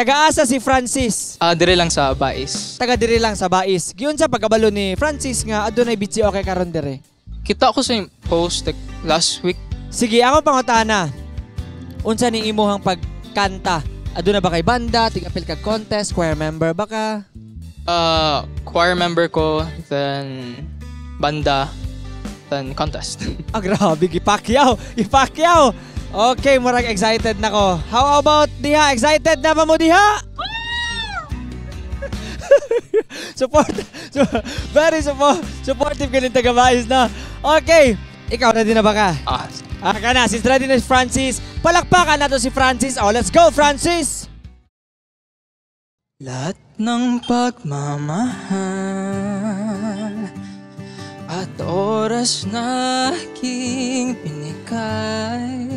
Taga-asa si Francis. Dire lang sa Bais. Taga diri lang sa Bais. Giyon sa pagkabalo ni Francis nga adunay bitsi okay karon dire. Kita ko sa post like, last week. Sige, ako pangutana. Unsa ni imuhang pagkanta? Aduna ba kay banda, tig-apil kag contest, choir member ba ka? Choir member ko, then banda, then contest. Grabe, gipakyaw. Okay, murag excited na ko. How about diha? Excited na ba mo diha? Very supportive ka ng taga-Bais na. Okay, ikaw ready na ba ka? Ka na, since ready na si Francis, palakpakan nato si Francis. Oh, let's go, Francis! Lahat ng pagmamahal at oras na aking pinikay,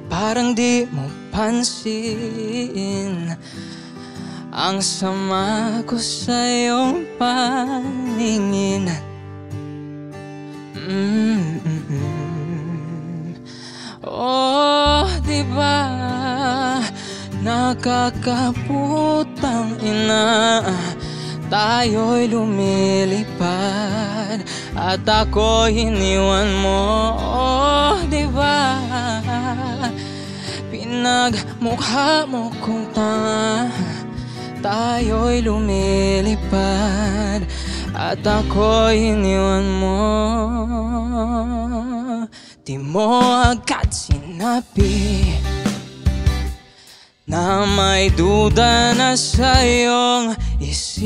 parang di mo pansin ang sama ko sa iyong paningin. Oh, diba nakakaputang ina, tayo'y lumilipad at ako'y iniwan mo. Oh, diba pinagmukha mo kong tanga, tayo'y lumilipad at ako'y iniwan mo. Di mo agad sinabi na may duda na sa iyong isip.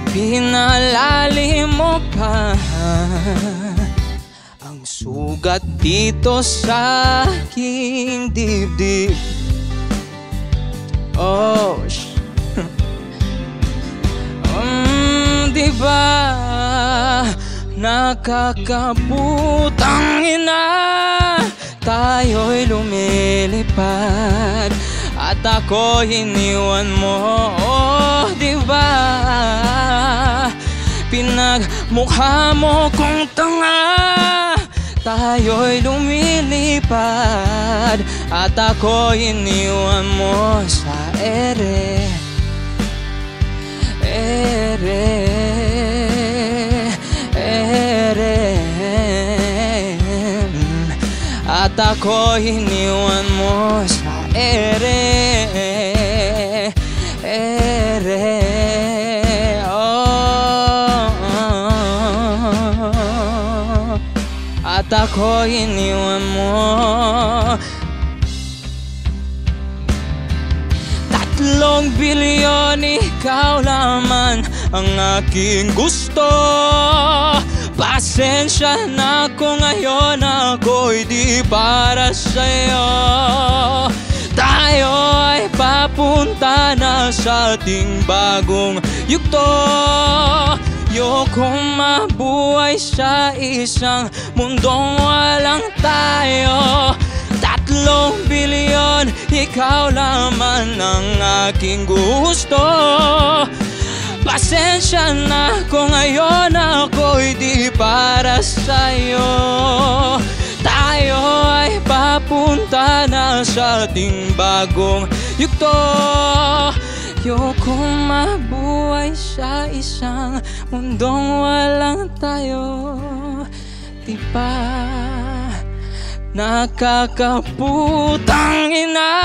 Pinalalim mo pa ang sugat dito sa aking dibdib. Oh, diba nakakaputang ina, tayo'y lumilipad at ako iniwan mo. Oh, diba pinagmukha mo kong tanga, tayo'y lumilipad at ako iniwan mo sa ere. At ako iniwan mo sa ere. At ako iniwan mo. 3 bilyon ikaw lamang ang aking gusto. Pasensya na kung ngayon ako'y di para sa'yo. Tayo ay papunta na sa ating bagong yugto. Ayokong mabuhay sa isang mundong walang tayo. 3 bilyon, ikaw lamang ang aking gusto. Pasensya na kung ngayon ako'y di para sa'yo. Tayo ay papunta na sa ating bagong yugto. Ayokong mabuhay sa isang mundong walang tayo. Diba nakakaputang ina,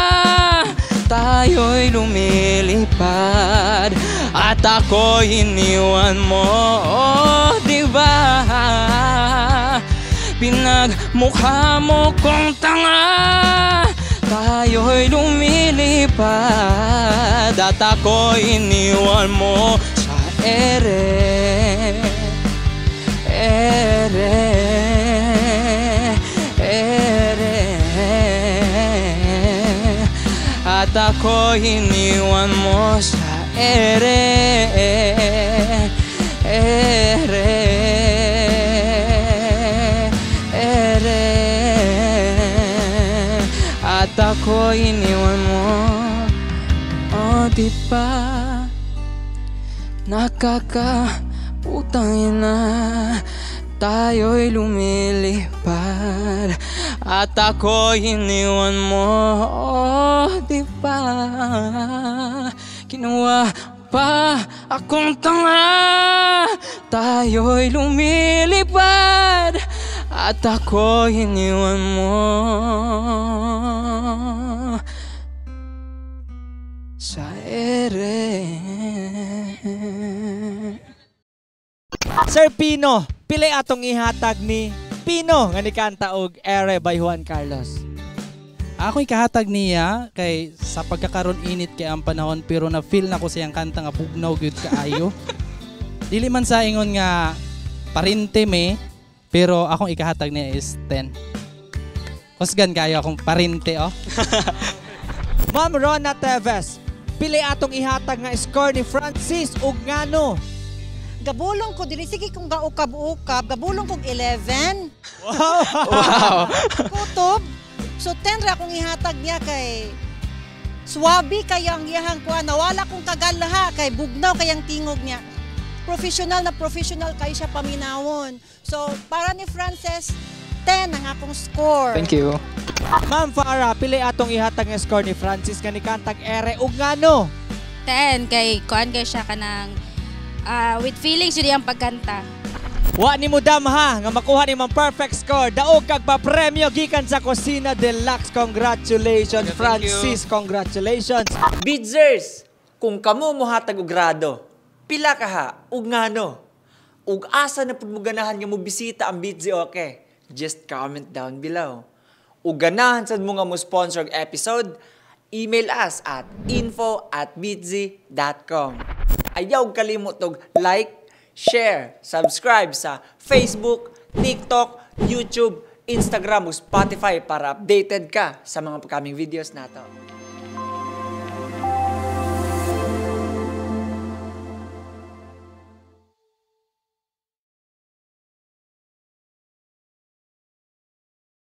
tayo'y lumilipad at ako'y iniwan mo. Oh, diba pinagmukha mo kong tanga, tayo'y lumilipad at ako'y iniwan mo sa ere. At ako iniwan mo sa ere. At ako iniwan mo. Oh, diba nakakaputang ina, tayo'y lumilipad at ako'y iniwan mo, di ba? Ginawa pa akong tanga, tayo'y lumilipad at ako'y iniwan mo sa ere. Sir Pino, pilay atong ihatag ni Pino nga ni kanta og Ere by Juan Carlos. Ako ikahatag niya kay sa pagkakaroon init kay ang panahon pero na feel na ko siyang kanta nga bugnaw gyud kaayo. Dili man sa ingon nga parinte me pero akong ikahatag niya is 10. Kusgan kayo akong parinte oh. Ma'am Rona Teves, pilay atong ihatag nga score ni Francis ug ngano? Gabulong ko dili sige kung gaukab-ukab, gabulong kog 11. Wow! Kutob. So 10 ra akong ihatag niya kay swabi kayang iyahang kuha, nawala kong kagalaha kay bugnaw kayang tingog niya. Professional kay siya paminawon. So para ni Frances 10 ang akong score. Thank you. Ma'am Farah, pilay atong ihatag nga score ni Francis nga ni kantag Ere ug ngano? 10 kay kuan kay siya kanang with feelings yun ang pagkanta. Wa ni mo damha nga makuha ni mang perfect score. Daog kag pa-premyo gikan sa Kusina Deluxe. Congratulations, Thank Francis. Congratulations. Bidzers, kung kamo mohatag og grado, pila ka ha ug ngano? Ug asa na pud mo ganahan nga mo bisita ang Bidzi okay? Just comment down below. Ug ganahan sad mo nga mo sponsor og episode, email us at info@bidzi.com. Ayaw kalimot og like, share, subscribe sa Facebook, TikTok, YouTube, Instagram ug Spotify para updated ka sa mga upcoming videos nato.